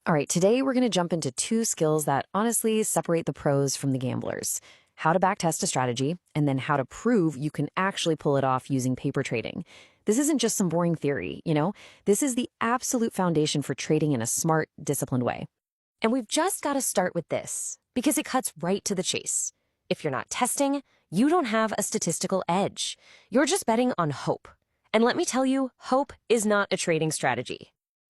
All right, today we're going to jump into two skills that honestly separate the pros from the gamblers: how to backtest a strategy, and then how to prove you can actually pull it off using paper trading. This isn't just some boring theory. This is the absolute foundation for trading in a smart, disciplined way. And we've just got to start with this because it cuts right to the chase. If you're not testing, you don't have a statistical edge. You're just betting on hope. And let me tell you, hope is not a trading strategy.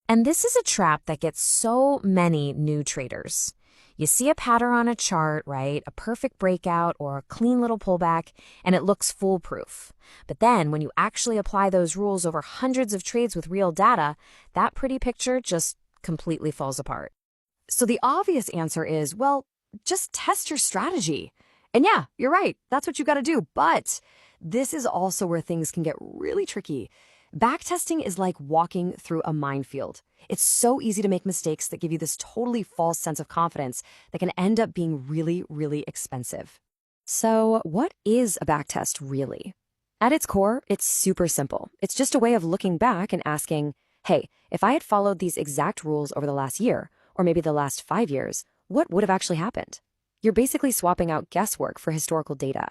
And this is a trap that gets so many new traders. You see a pattern on a chart, right? A perfect breakout or a clean little pullback, and it looks foolproof. But then when you actually apply those rules over hundreds of trades with real data, that pretty picture just completely falls apart. So the obvious answer is, well, just test your strategy. And yeah, you're right. That's what you got to do. But this is also where things can get really tricky. Backtesting is like walking through a minefield. It's so easy to make mistakes that give you this totally false sense of confidence that can end up being really, really expensive. So what is a backtest really? At its core, it's super simple. It's just a way of looking back and asking, hey, if I had followed these exact rules over the last year, or maybe the last 5 years, what would have actually happened? You're basically swapping out guesswork for historical data.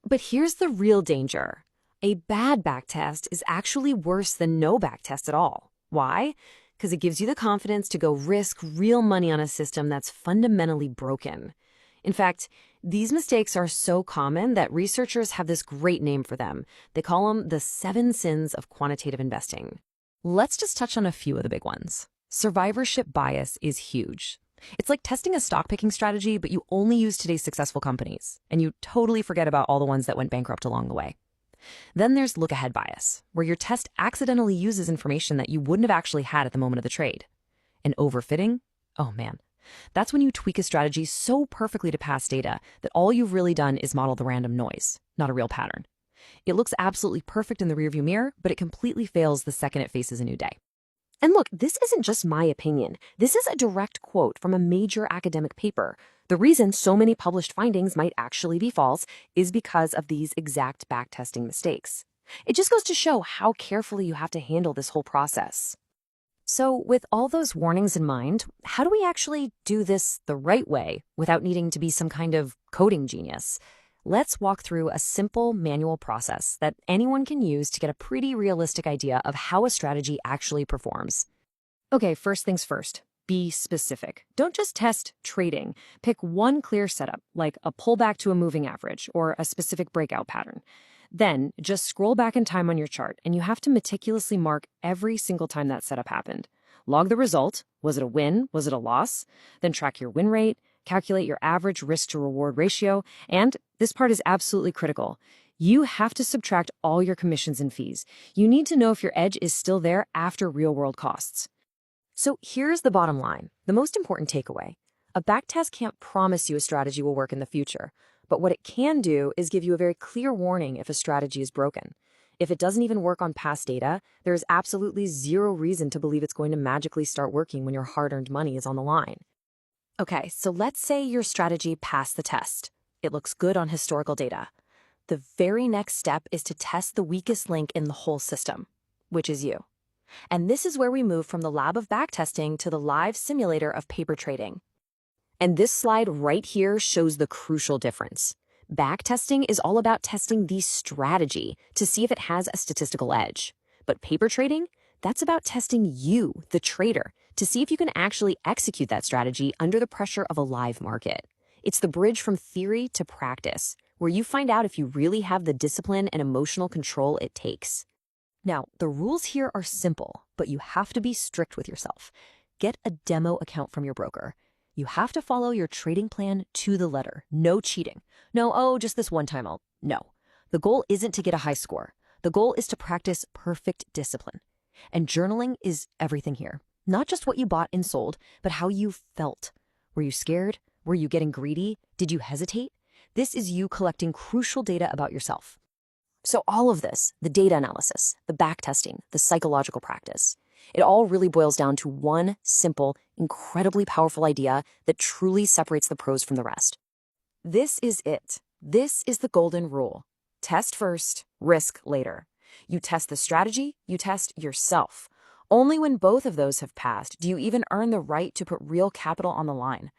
But here's the real danger. A bad backtest is actually worse than no backtest at all. Why? Because it gives you the confidence to go risk real money on a system that's fundamentally broken. In fact, these mistakes are so common that researchers have this great name for them. They call them the 7 sins of quantitative investing. Let's just touch on a few of the big ones. Survivorship bias is huge. It's like testing a stock picking strategy, but you only use today's successful companies, and you totally forget about all the ones that went bankrupt along the way. Then there's look-ahead bias, where your test accidentally uses information that you wouldn't have actually had at the moment of the trade. And overfitting? Oh man, that's when you tweak a strategy so perfectly to past data that all you've really done is model the random noise, not a real pattern. It looks absolutely perfect in the rearview mirror, but it completely fails the second it faces a new day. And look, this isn't just my opinion. This is a direct quote from a major academic paper. The reason so many published findings might actually be false is because of these exact backtesting mistakes. It just goes to show how carefully you have to handle this whole process. So with all those warnings in mind, how do we actually do this the right way without needing to be some kind of coding genius? Let's walk through a simple manual process that anyone can use to get a pretty realistic idea of how a strategy actually performs. Okay, first things first, be specific. Don't just test trading. Pick one clear setup, like a pullback to a moving average or a specific breakout pattern. Then just scroll back in time on your chart, and you have to meticulously mark every single time that setup happened. Log the result. Was it a win? Was it a loss? Then track your win rate, calculate your average risk to reward ratio, and this part is absolutely critical. You have to subtract all your commissions and fees. You need to know if your edge is still there after real-world costs. So here's the bottom line, the most important takeaway. A backtest can't promise you a strategy will work in the future, but what it can do is give you a very clear warning if a strategy is broken. If it doesn't even work on past data, there is absolutely zero reason to believe it's going to magically start working when your hard-earned money is on the line. Okay, so let's say your strategy passed the test. It looks good on historical data. The very next step is to test the weakest link in the whole system, which is you. And this is where we move from the lab of backtesting to the live simulator of paper trading. And this slide right here shows the crucial difference. Backtesting is all about testing the strategy to see if it has a statistical edge. But paper trading, that's about testing you, the trader, to see if you can actually execute that strategy under the pressure of a live market. It's the bridge from theory to practice, where you find out if you really have the discipline and emotional control it takes. Now, the rules here are simple, but you have to be strict with yourself. Get a demo account from your broker. You have to follow your trading plan to the letter. No cheating. No, just this one time No. The goal isn't to get a high score. The goal is to practice perfect discipline. And journaling is everything here. Not just what you bought and sold, but how you felt. Were you scared? Were you getting greedy? Did you hesitate? This is you collecting crucial data about yourself. So all of this, the data analysis, the backtesting, the psychological practice, it all really boils down to one simple, incredibly powerful idea that truly separates the pros from the rest. This is it. This is the golden rule. Test first, risk later. You test the strategy, you test yourself. Only when both of those have passed do you even earn the right to put real capital on the line.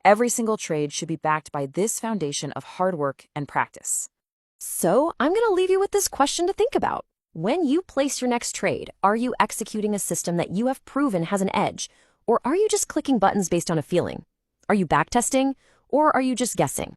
Every single trade should be backed by this foundation of hard work and practice. So I'm going to leave you with this question to think about. When you place your next trade, are you executing a system that you have proven has an edge, or are you just clicking buttons based on a feeling? Are you backtesting, or are you just guessing?